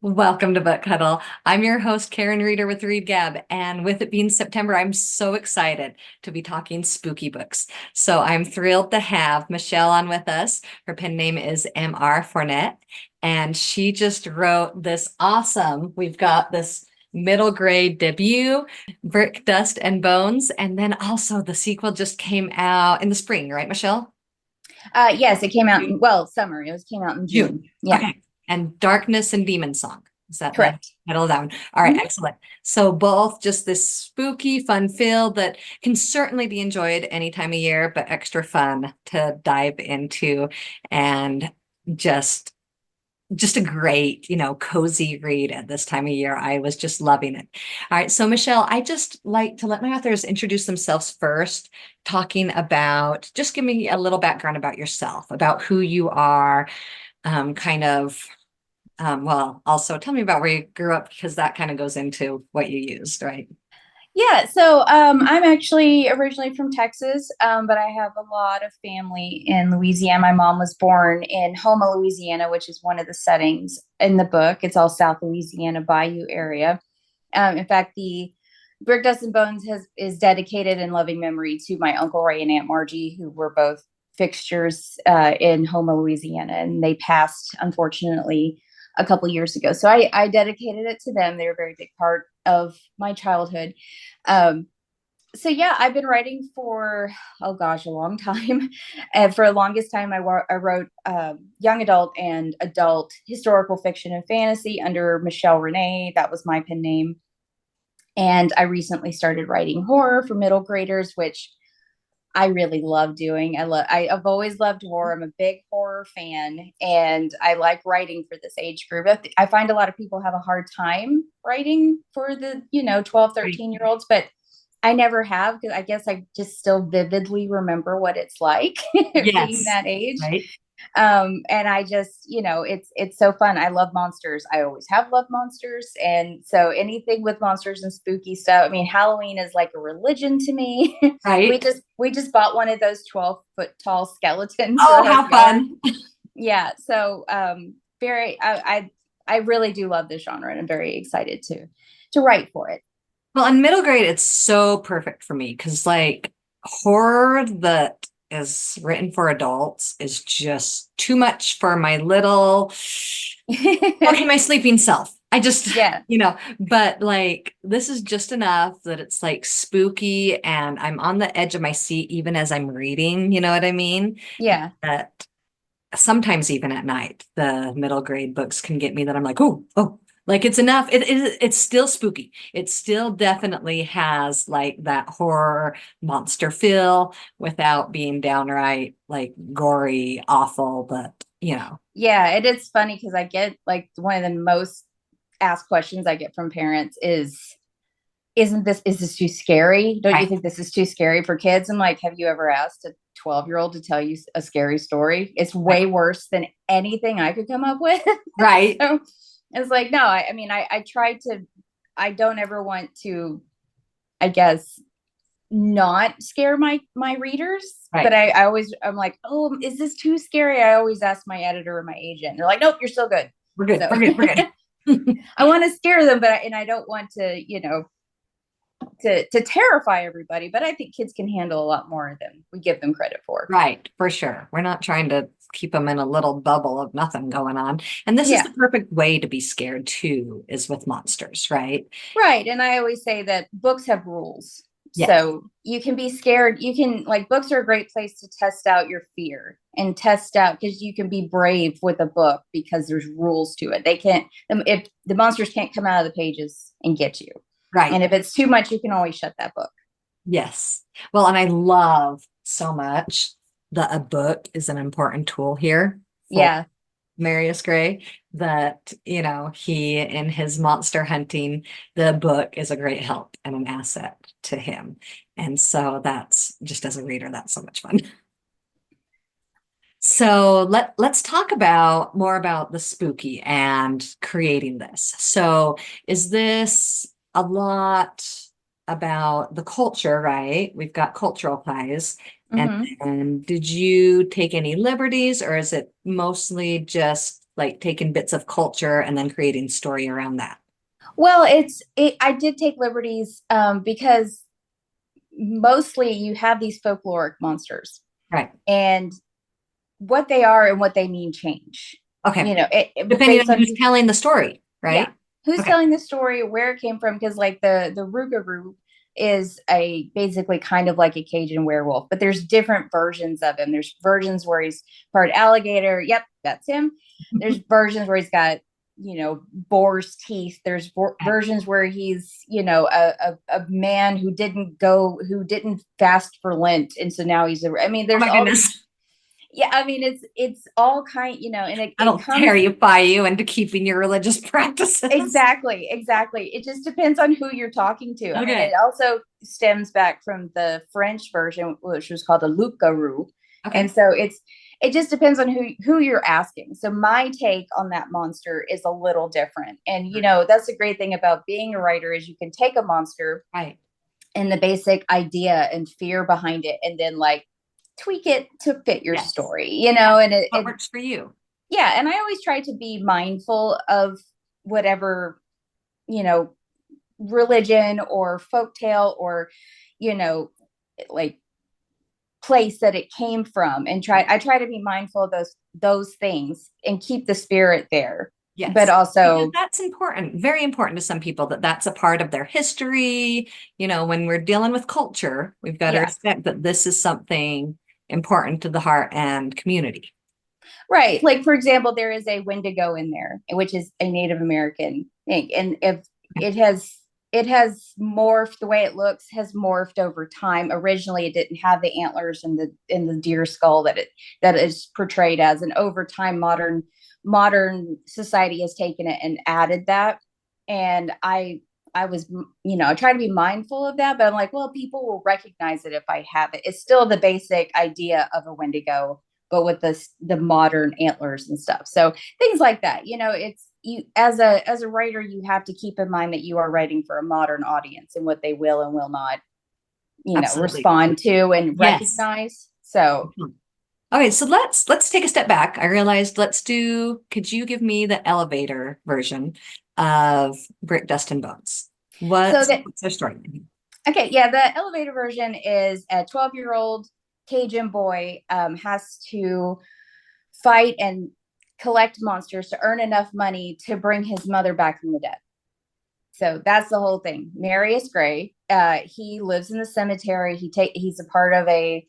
Welcome to Book Huddle. I'm your host, Karen Reader with Readgab, and with it being September, I'm so excited to be talking spooky books. So I'm thrilled to have Michelle on with us. Her pen name is M.R. Fournet, and she just wrote this awesome, we've got this middle grade debut, Brick, Dust, and Bones, and then also the sequel just came out in the spring, right, Michelle? Yes, it came out June. summer. Came out in June. June. Yeah, Okay. And Darkness and Demon Song. Is that the correct. title down? All right, Mhm. excellent. So both just this spooky, fun feel that can certainly be enjoyed any time of year, but extra fun to dive into and just just a great, cozy read at this time of year. I was just loving it. All right, so Michelle, I just like to let my authors introduce themselves first, talking about just give me a little background about yourself, about who you are, kind of well, also tell me about where you grew up because that kind of goes into what you used, right? Yeah, so I'm actually originally from Texas, but I have a lot of family in Louisiana. My mom was born in Houma, Louisiana, which is one of the settings in the book. It's all South Louisiana Bayou area. In fact, the Brick, Dust, and Bones is dedicated in loving memory to my Uncle Ray and Aunt Margie, who were both fixtures in Houma, Louisiana, and they passed, unfortunately, a couple years ago. So I dedicated it to them. They were a very big part of my childhood. Um, so yeah, I've been writing for, oh gosh, a long time. And for the longest time, I wrote young adult and adult historical fiction and fantasy under Michelle Renee. That was my pen name. And I recently started writing horror for middle graders, which I really love doing. I've always loved horror. I'm a big horror fan, and I like writing for this age group. I find a lot of people have a hard time writing for the, 12, Right. 13 year olds, but I never have, because I guess I just still vividly remember what it's like being Yes. that age. Right. And I just, it's so fun. I love monsters. I always have loved monsters. And so anything with monsters and spooky stuff. I mean, Halloween is like a religion to me. we Right. just we just bought one of those 12-foot tall skeletons Oh, for our how yard. fun. Yeah. So very I really do love this genre, and I'm very excited to write for it. Well, in middle grade, it's so perfect for me because like horror that is written for adults is just too much for my little, okay, my sleeping self. I just, Yeah. but like this is just enough that it's like spooky and I'm on the edge of my seat even as I'm reading, you know what I mean? Yeah. That sometimes even at night, the middle grade books can get me that I'm like, oh, like it's enough. It's still spooky. It still definitely has like that horror monster feel without being downright like gory, awful, but Yeah, it is funny because I get like one of the most asked questions I get from parents is this too scary? Don't you right, think this is too scary for kids? I'm like, have you ever asked a 12-year-old to tell you a scary story? It's right, way worse than anything I could come up with. right. So it's like, no, I mean, I try to, I don't ever want to, I guess, not scare my readers. But Right. I'm like, oh, is this too scary? I always ask my editor or my agent. They're like, nope, you're still good. We're good. So We're good. We're good. I want to scare them, and I don't want to, to terrify everybody. But I think kids can handle a lot more than we give them credit for. Right, for sure. We're not trying to keep them in a little bubble of nothing going on. And this is Yeah, the perfect way to be scared too, is with monsters, right? right. And I always say that books have rules. Yes. So you can be scared. You can, like, books are a great place to test out your fear and test out, because you can be brave with a book because there's rules to it. They can't, if the monsters can't come out of the pages and get you. Right. And if it's too much, you can always shut that book. Yes. Well, and I love so much that a book is an important tool here for Yeah. Marius Grey, that, he in his monster hunting, the book is a great help and an asset to him. And so that's just as a reader, that's so much fun. So let's talk about more about the spooky and creating this. So is this a lot about the culture, right? We've got cultural ties. And Hmm. did you take any liberties or is it mostly just like taking bits of culture and then creating story around that? Well, I did take liberties because mostly you have these folkloric monsters, Right. and what they are and what they mean change. Okay. Depending Based on on who's telling the story, yeah, right? who's Okay. telling the story, where it came from, because like the Rougarou is a basically kind of like a Cajun werewolf, but there's different versions of him. There's versions where he's part alligator. Yep, that's him. There's versions where he's got, boar's teeth. There's versions where he's, a man who didn't fast for Lent, and so now Oh there's my all these. goodness. Yeah, it's all kind, and it That'll comes. terrify you into keeping your religious practices. Exactly. It just depends on who you're talking to. It Okay. also stems back from the French version, which was called a loup-garou. And Okay. so it just depends on who you're asking. So my take on that monster is a little different. And that's the great thing about being a writer is you can take a monster Right. and the basic idea and fear behind it and then like tweak it to fit your Yes. story, Yeah. and What works for you? yeah, and I always try to be mindful of whatever, you know, religion or folktale or, you know, like place that it came from, and I try to be mindful of those things and keep the spirit there. But Yes. Because also, that's important, very important to some people that that's a part of their history. When we're dealing with culture, we've got to yeah, respect that this is something important to the heart and community. right. Like for example, there is a Wendigo in there, which is a Native American thing, and if it has morphed, the way it looks has morphed over time. Originally, it didn't have the antlers and the deer skull that is portrayed as, and over time, modern society has taken it and added that. And I was, I try to be mindful of that, but I'm like, well, people will recognize it if I have it. It's still the basic idea of a Wendigo, but with the modern antlers and stuff. So things like that. It's you as a writer, you have to keep in mind that you are writing for a modern audience and what they will and will not, Absolutely. respond to and Yes. recognize. So Mhm. Okay, so let's take a step back. I realized could you give me the elevator version of Brick, Dust, and Bones? so What's that what's their story? okay, yeah, the elevator version is a 12-year-old Cajun boy has to fight and collect monsters to earn enough money to bring his mother back from the dead. So that's the whole thing. Marius Grey, he lives in the cemetery. He's a part of a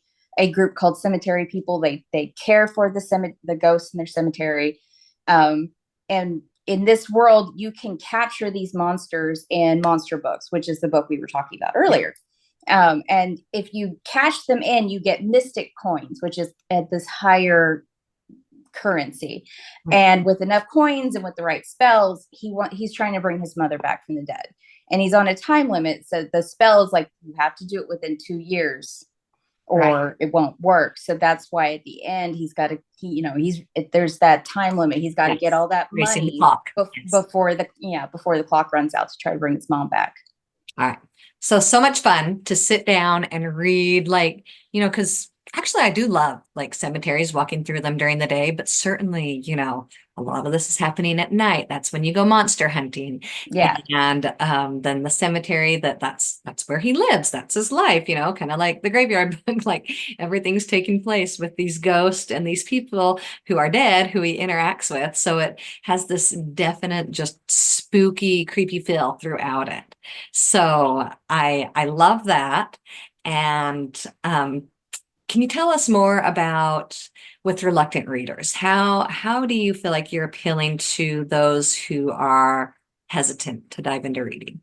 group called Cemetery People. They care for the ghosts in their cemetery. And in this world, you can capture these monsters in monster books, which is the book we were talking about Yeah. earlier. And if you cash them in, you get mystic coins, which is at this higher currency. Right. And with enough coins and with the right spells, he's trying to bring his mother back from the dead. And he's on a time limit. So the spell is like you have to do it within 2 years Right. or it won't work. So that's why at the end there's that time limit. He's got to get Yes. all that Racing the money clock. Yes. before the clock runs out to try to bring his mom back. All right. So much fun to sit down and read, like, because actually I do love like cemeteries, walking through them during the day, but certainly, a lot of this is happening at night. That's when you go monster hunting. Yeah. And then the cemetery that's where he lives. That's his life, kind of like the graveyard book, like everything's taking place with these ghosts and these people who are dead who he interacts with. So it has this definite, just spooky, creepy feel throughout it. So I love that. And can you tell us more about with reluctant readers? How do you feel like you're appealing to those who are hesitant to dive into reading?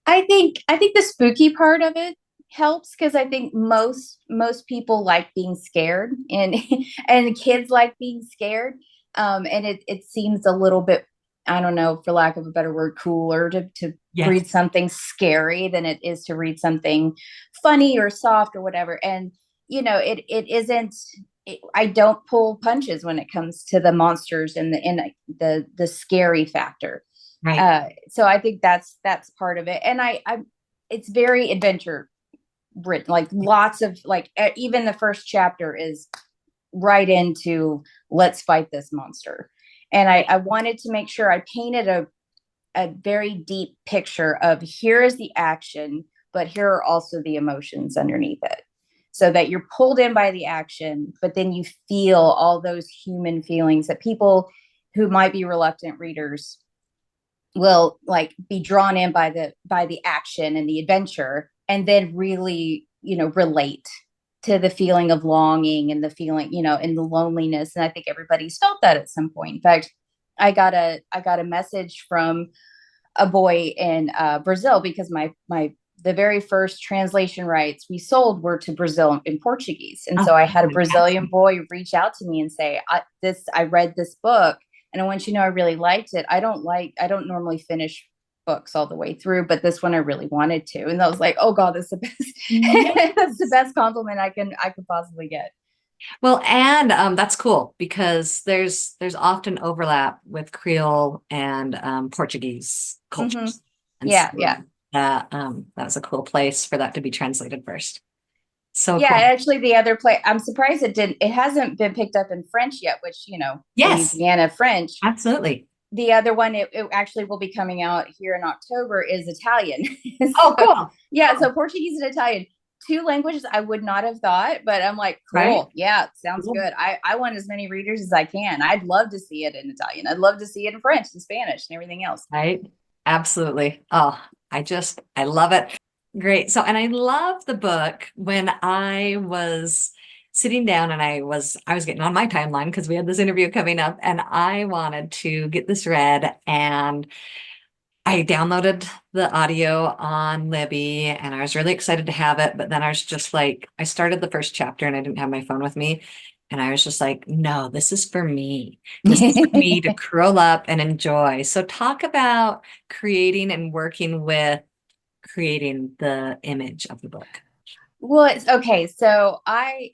I think the spooky part of it helps because I think most people like being scared, and and kids like being scared. And it seems a little bit, I don't know, for lack of a better word, cooler to read Yes. something scary than it is to read something funny or soft or whatever. And it isn't. I don't pull punches when it comes to the monsters and the scary factor. Right. So I think that's part of it. And I it's very adventure written, like lots of like even the first chapter is right into let's fight this monster. And I wanted to make sure I painted a very deep picture of here is the action, but here are also the emotions underneath it. So that you're pulled in by the action, but then you feel all those human feelings that people who might be reluctant readers will like be drawn in by the action and the adventure, and then really, relate to the feeling of longing and the feeling, and the loneliness. And I think everybody's felt that at some point. In fact, I got a message from a boy in Brazil, because my the very first translation rights we sold were to Brazil in Portuguese. And so I had a Brazilian boy reach out to me and say, I read this book and I want you to know I really liked it. I don't normally finish books all the way through, but this one I really wanted to. And I was like, oh God, that's the best. Yes. That's the best compliment I could possibly get. Well, and that's cool because there's often overlap with Creole and Portuguese Mm-hmm. cultures. And Yeah, so yeah. that was a cool place for that to be translated first. So Yeah, cool. actually the other play, I'm surprised it hasn't been picked up in French yet, which, Yes, Louisiana French. absolutely. The other one, it actually will be coming out here in October, is Italian. Oh, So, cool. yeah, Cool. so Portuguese and Italian, two languages I would not have thought, but I'm like, Right? cool. Yeah, sounds Cool. good. I want as many readers as I can. I'd love to see it in Italian. I'd love to see it in French and Spanish and everything else. Right? Absolutely. Oh, I love it. Great. So, and I love the book. When I was sitting down and I was getting on my timeline because we had this interview coming up and I wanted to get this read, and I downloaded the audio on Libby and I was really excited to have it. But then I was just like, I started the first chapter and I didn't have my phone with me. And I was just like, no, this is for me. This is for me to curl up and enjoy. So talk about creating and working with creating the image of the book. Well, it's okay. So my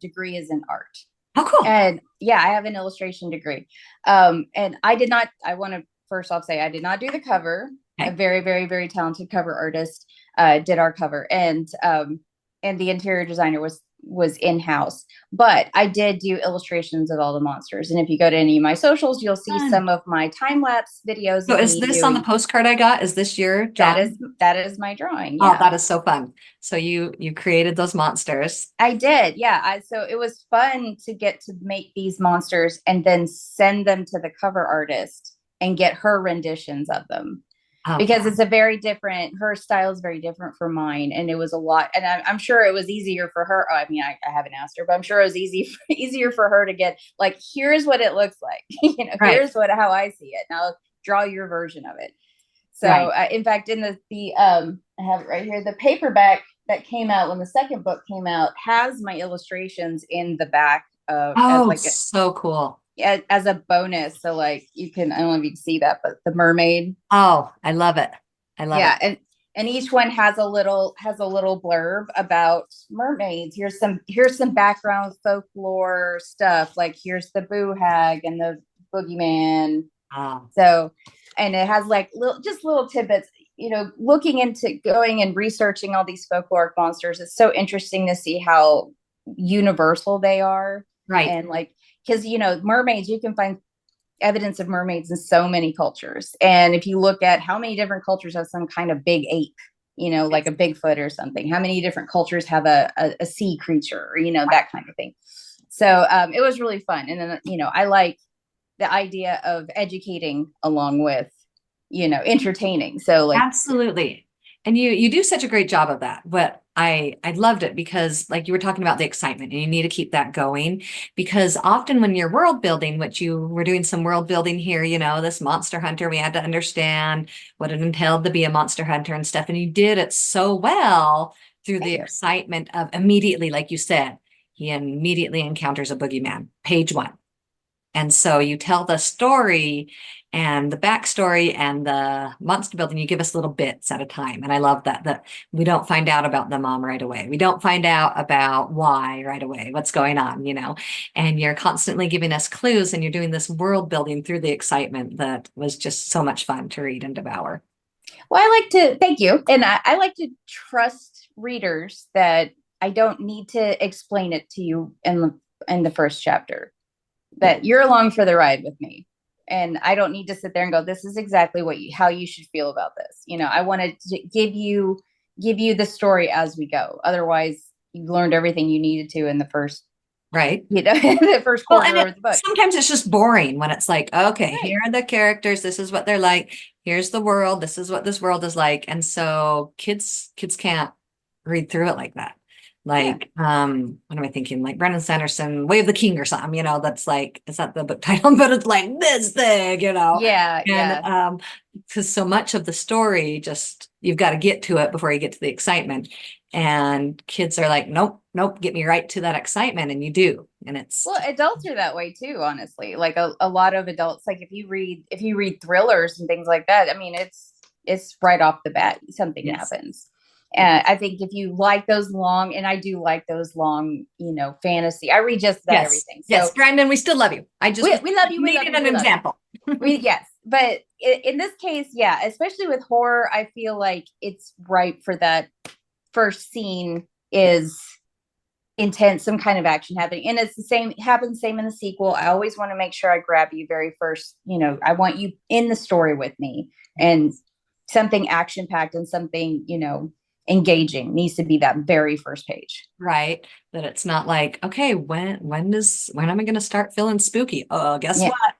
degree is in art. Oh, cool. And yeah, I have an illustration degree. And I want to first off say I did not do the cover. A Okay. very, very, very talented cover artist did our cover. And the interior designer was in-house. But I did do illustrations of all the monsters. And if you go to any of my socials, you'll see Fun. some of my time-lapse videos So of is me this on the doing postcard I got? Is this your that drawing? is my drawing. Oh, Yeah. that is so fun. So you created those monsters. I did, yeah. So it was fun to get to make these monsters and then send them to the cover artist and get her renditions of them, Oh, because fun. it's her style is very different from mine, and it was a lot. And I'm sure it was easier for her. I mean, I haven't asked her, but I'm sure it was easier for her to get like, here's what it looks like, Right. here's how I see it. Now draw your version of it. So, Right. in fact, in the I have it right here. The paperback that came out when the second book came out has my illustrations in the back of Oh, so cool. as a bonus. So, like, you can, I don't know if you can see that, but the mermaid. Oh, I love it. I love Yeah, it. and each one has a little blurb about mermaids. Here's some background folklore stuff. Like, here's the boo hag and the boogeyman. Oh, So, and it has like little tidbits, looking into going and researching all these folkloric monsters. It's so interesting to see how universal they are. right. And like, because, mermaids, you can find evidence of mermaids in so many cultures. And if you look at how many different cultures have some kind of big ape, like a Bigfoot or something, how many different cultures have a sea creature, or, that kind of thing. So it was really fun. And then, I like the idea of educating along with, entertaining. So like, Absolutely. And you do such a great job of that. But I loved it because like you were talking about the excitement and you need to keep that going because often when you're world building, which you were doing some world building here, this monster hunter, we had to understand what it entailed to be a monster hunter and stuff. And you did it so well through the excitement of immediately, like you said, he immediately encounters a boogeyman, page one. And so you tell the story and the backstory and the monster building, you give us little bits at a time. And I love that we don't find out about the mom right away. We don't find out about why right away, what's going on, and you're constantly giving us clues and you're doing this world building through the excitement that was just so much fun to read and devour. well, I like to thank you. And I like to trust readers that I don't need to explain it to you in the first chapter, that you're along for the ride with me. And I don't need to sit there and go, this is exactly how you should feel about this. I wanted to give you the story as we go. Otherwise, you learned everything you needed to in the first, Right. the first Well, quarter and of the book. sometimes it's just boring when it's like, okay, Right. here are the characters. This is what they're like. Here's the world. This is what this world is like. And so kids can't read through it like that. Like, what am I thinking? Like Brandon Sanderson, Way of the King or something, that's like, is that the book title? But it's like this thing, Yeah, and yeah. because so much of the story, just you've got to get to it before you get to the excitement. And kids are like, nope, nope, get me right to that excitement. And you do. And it's Well, adults are that way too, honestly. Like a lot of adults, like if you read thrillers and things like that, I mean, it's right off the bat, something yes. happens. And I think if you like those long, and I do like those long, fantasy, I read just about everything. So yes, Brandon, we still love you. I just we love you. We needed love you, an example. yes, but in this case, yeah, especially with horror, I feel like it's right for that first scene is intense, some kind of action happening, and it's the same in the sequel. I always want to make sure I grab you very first. I want you in the story with me, and something action packed and something engaging needs to be that very first page. Right. That it's not like, okay, when am I going to start feeling spooky? Oh, guess Yeah. what?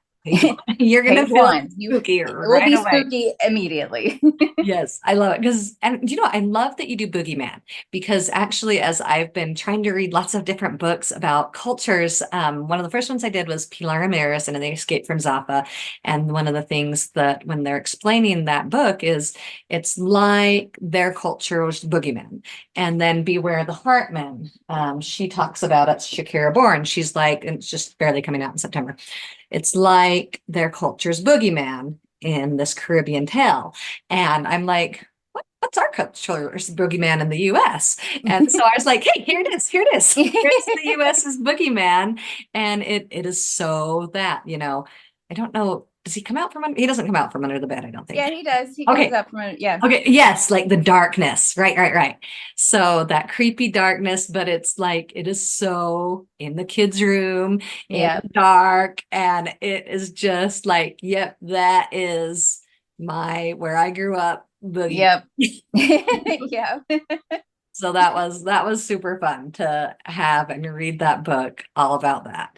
You're going to feel spooky It will right be away. spooky immediately. Yes, I love it because, and I love that you do Boogeyman because actually, as I've been trying to read lots of different books about cultures, one of the first ones I did was Pilar Ramirez and the Escape from Zappa. And one of the things that when they're explaining that book is it's like their culture was Boogeyman. And then Beware the Heartman, she talks about it, Shakira Bourne. She's like, and it's just barely coming out in September. It's like their culture's Boogeyman in this Caribbean tale. And I'm like, what's our culture's boogeyman in the US? And so I was like, hey, here it is. Here's the US's boogeyman. And it is so that, I don't know. Does he come out from under? He doesn't come out from under the bed, I don't think. Yeah, he does. He Okay. comes up from under, yeah. Okay. Yes, like the darkness. Right. So that creepy darkness, but it's like it is so in the kids' room, in the dark, and it is just like, yep, that is where I grew up. Yep. Yeah. So that was super fun to have and read that book all about that.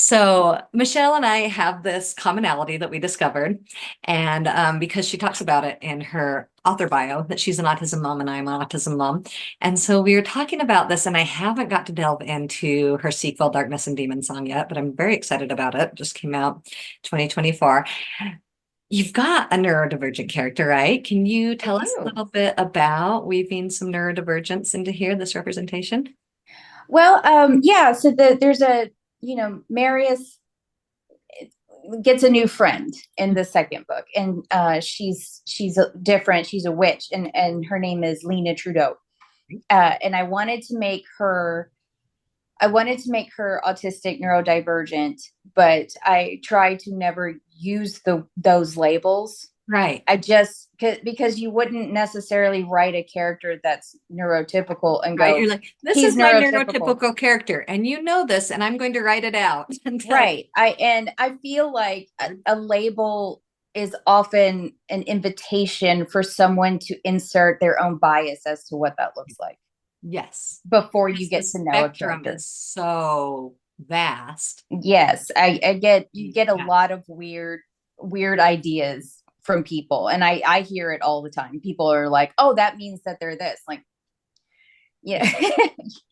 So Michelle and I have this commonality that we discovered, and because she talks about it in her author bio that she's an autism mom and I'm an autism mom, and so we were talking about this, and I haven't got to delve into her sequel, Darkness and Demon Song, yet, but I'm very excited about it. It just came out 2024. You've got a neurodivergent character, right? Can you tell us a little bit about weaving some neurodivergence into here, this representation? Well, yeah. So there's Marius gets a new friend in the second book, and she's different. She's a witch, and her name is Lena Trudeau. And I wanted to make her autistic neurodivergent, but I tried to never use those labels. Right. I just because you wouldn't necessarily write a character that's neurotypical and go, right. You're like, this is my neurotypical character, and you know this, and I'm going to write it out. Right. I feel like a label is often an invitation for someone to insert their own bias as to what that looks like. Yes. Before you get to know a character. Is so vast. Yes. You get a lot of weird ideas from people. And I hear it all the time. People are like, oh, that means that they're this. Like, yeah,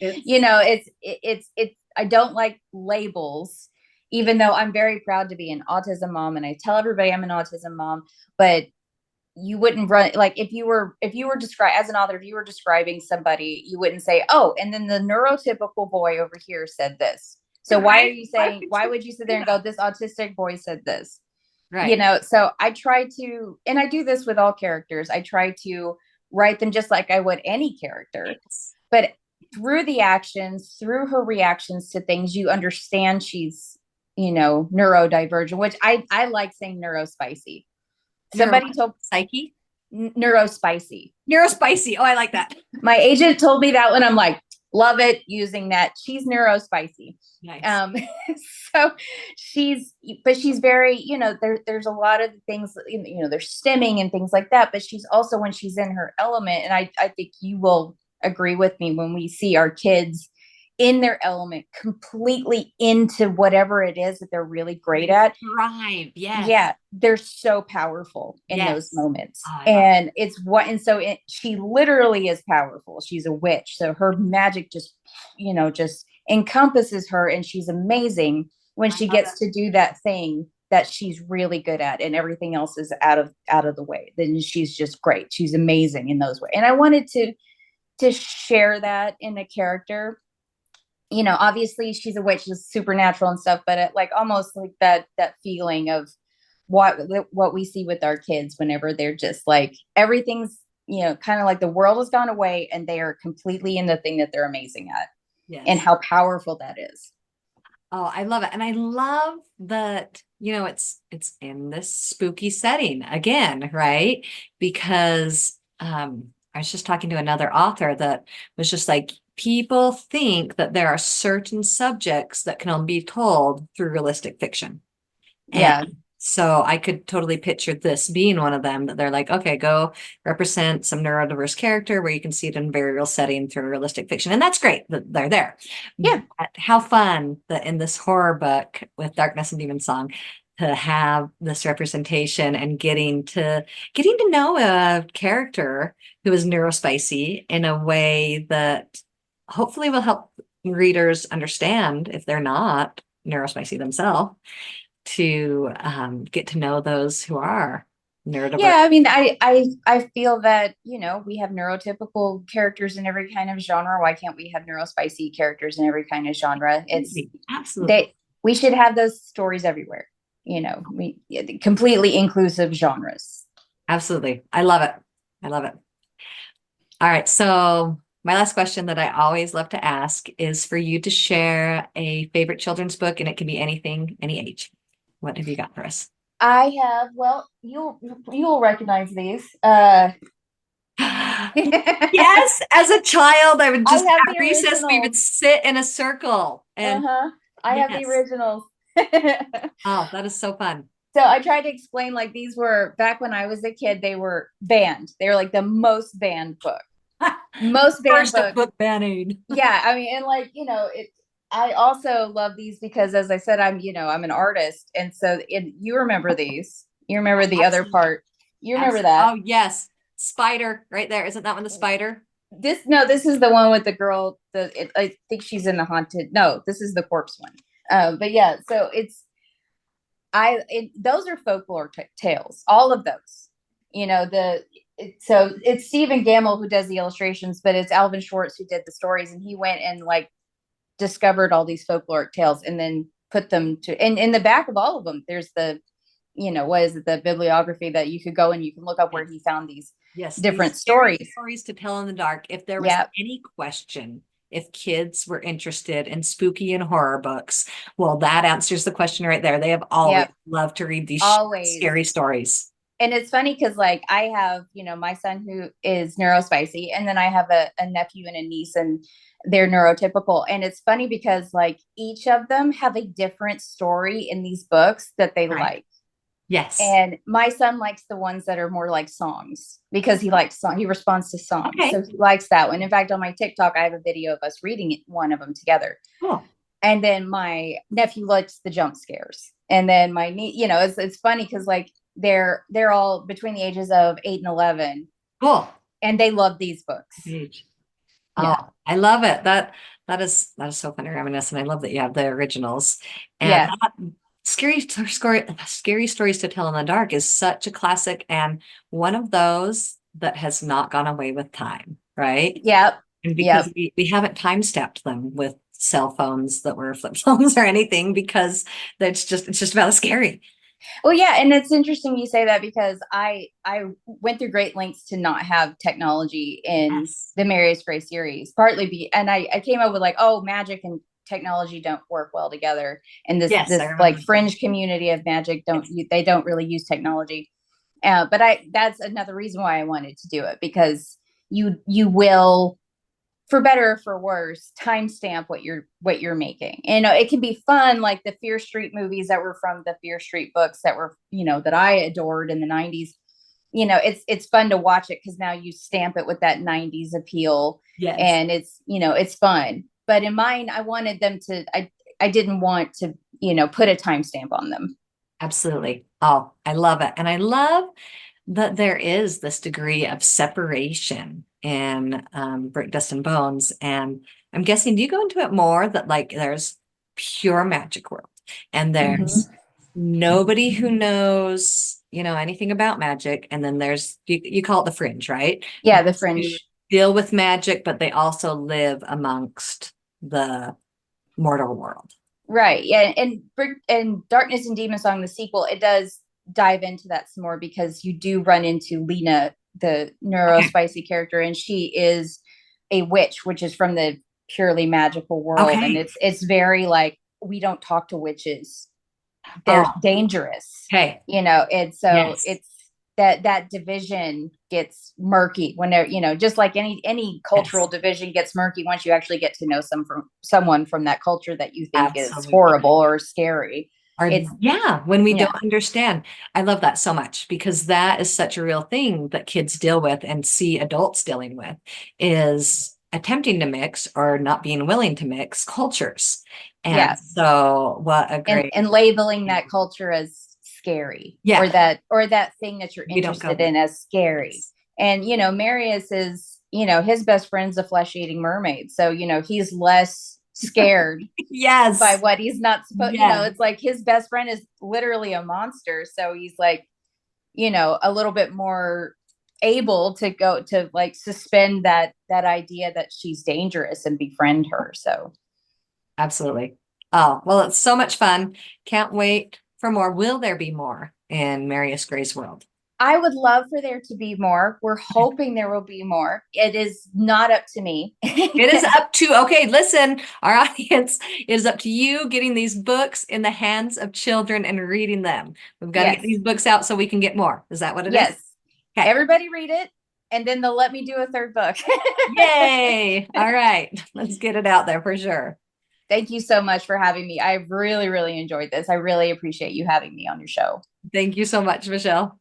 it's I don't like labels, even though I'm very proud to be an autism mom and I tell everybody I'm an autism mom, but you wouldn't run, like if you were as an author, if you were describing somebody, you wouldn't say, oh, and then the neurotypical boy over here said this. So why would you sit there and go, this autistic boy said this? Right. So I try to, and I do this with all characters. I try to write them just like I would any character, but through the actions, through her reactions to things, you understand she's, neurodivergent, which I like saying neurospicy. Somebody told psyche neurospicy. Oh, I like that. My agent told me that when I'm like, love it using that. She's neurospicy. Nice. So she's very, there's a lot of things, there's stimming and things like that, but she's also, when she's in her element, and I think you will agree with me, when we see our kids in their element, completely into whatever it is that they're really great at. Thrive. Yes. Yeah, they're so powerful in those Yes. moments. Oh, And it's what, and so she literally is powerful. She's a witch. So her magic just, just encompasses her, and she's amazing when she gets to do that thing that she's really good at, and everything else is out of the way. Then she's just great. She's amazing in those ways. And I wanted to share that in a character. Obviously she's a witch, she's supernatural and stuff, but like almost like that feeling of what we see with our kids whenever they're just like, everything's, kind of like the world has gone away and they are completely in the thing that they're amazing at. Yes. And how powerful that is. Oh, I love it. And I love that, it's in this spooky setting again, right? Because I was just talking to another author that was just like, people think that there are certain subjects that can only be told through realistic fiction. Yeah. And so I could totally picture this being one of them, that they're like, okay, go represent some neurodiverse character where you can see it in very real setting through realistic fiction. And that's great that they're there. Yeah. But how fun that in this horror book with Darkness and Demon Song, to have this representation and getting to know a character who is neurospicy in a way that hopefully will help readers understand, if they're not neurospicy themselves, to get to know those who are neurodiverse. Yeah, I mean, I feel that, we have neurotypical characters in every kind of genre. Why can't we have neurospicy characters in every kind of genre? It's absolutely, we should have those stories everywhere. We completely inclusive genres. Absolutely. I love it. I love it. All right. So my last question that I always love to ask is for you to share a favorite children's book, and it can be anything, any age. What have you got for us? I have, well, you'll recognize these. Yes, as a child, I would just at recess, originals. we would sit in a circle. And I have the originals. Oh, that is so fun. So I tried to explain, like, these were, back when I was a kid, they were banned. They were like the most banned book. Most banned book banning. Yeah, I mean, and like, I also love these because, as I said, I'm an artist. And so you remember these. You remember the other part. You remember that. Oh, yes. Spider right there. Isn't that one the spider? This is the one with the girl. I think she's in the haunted. No, this is the corpse one. But yeah, so those are folklore tales. All of those, so it's Stephen Gamble who does the illustrations, but it's Alvin Schwartz who did the stories, and he went and like discovered all these folkloric tales and then put them to, and in the back of all of them, there's the, what is it, the bibliography that you could go and you can look up where he found these different stories to tell in the dark. If there was any question, if kids were interested in spooky and horror books, well, that answers the question right there. They have always loved to read these scary stories. And it's funny because, like, I have, my son who is neurospicy, and then I have a nephew and a niece, and they're neurotypical. And it's funny because, like, each of them have a different story in these books that they like. Yes. And my son likes the ones that are more like songs because he likes he responds to songs. Okay. So he likes that one. In fact, on my TikTok, I have a video of us reading one of them together. Cool. And then my nephew likes the jump scares. And then my niece, it's funny because, like, they're all between the ages of 8 and 11. Cool. And they love these books. Oh, I love it. That is so fun and reminiscent. I love that you have the originals. And scary stories to tell in the dark is such a classic, and one of those that has not gone away with time, right? Yep. And because we haven't time stepped them with cell phones that were flip phones or anything, because it's just about scary. Well, yeah, and it's interesting you say that because I went through great lengths to not have technology in the Marius Grey series, partly and I came up with like, oh, magic and technology don't work well together, and this like fringe community of magic they don't really use technology, but that's another reason why I wanted to do it, because you will for better or for worse, timestamp what you're making. And it can be fun, like the Fear Street movies that were from the Fear Street books that were, that I adored in the 90s. It's fun to watch it because now you stamp it with that 90s appeal. Yes. And it's fun. But in mine, I wanted them to, I didn't want to, put a timestamp on them. Absolutely. Oh, I love it. And I love that there is this degree of separation in Brick, Dust, and Bones. And I'm guessing, do you go into it more that like there's pure magic world and there's nobody who knows, anything about magic. And then there's, you call it the fringe, right? Yeah, the Who fringe. deal with magic, but they also live amongst the mortal world. Right. Yeah. And Darkness and Demon Song, the sequel, it does dive into that some more because you do run into Lena, the Okay. neurospicy character, and she is a witch, which is from the purely magical world. And Okay. it's very like, we don't talk to witches. They're Oh, dangerous, okay. and so Yes. it's that division gets murky when they're, just like any cultural Yes. division gets murky once you actually get to know someone from that culture that you think is Absolutely. horrible or scary. Or It's yeah, when we yeah, don't understand. I love that so much because that is such a real thing that kids deal with and see adults dealing with is attempting to mix or not being willing to mix cultures. And yes. so what a and great and labeling that culture as scary, yeah, or that thing that you're we don't go interested there. in as scary. Yes. And Marius is, his best friend's a flesh-eating mermaid, so he's less scared by Yes. what he's not supposed. Yes. It's like his best friend is literally a monster, so he's like, a little bit more able to go to like suspend that idea that she's dangerous and befriend her. So Absolutely. Oh, well, it's so much fun. Can't wait for more. Will there be more in Marius Gray's world? I would love for there to be more. We're hoping there will be more. It is not up to me. It is up to, okay, listen, our audience, it is up to you getting these books in the hands of children and reading them. We've got to get Yes. these books out so we can get more. Is that what it is? Yes. Okay. Everybody read it, and then they'll let me do a third book. Yay. All right. Let's get it out there for sure. Thank you so much for having me. I really, really enjoyed this. I really appreciate you having me on your show. Thank you so much, Michelle.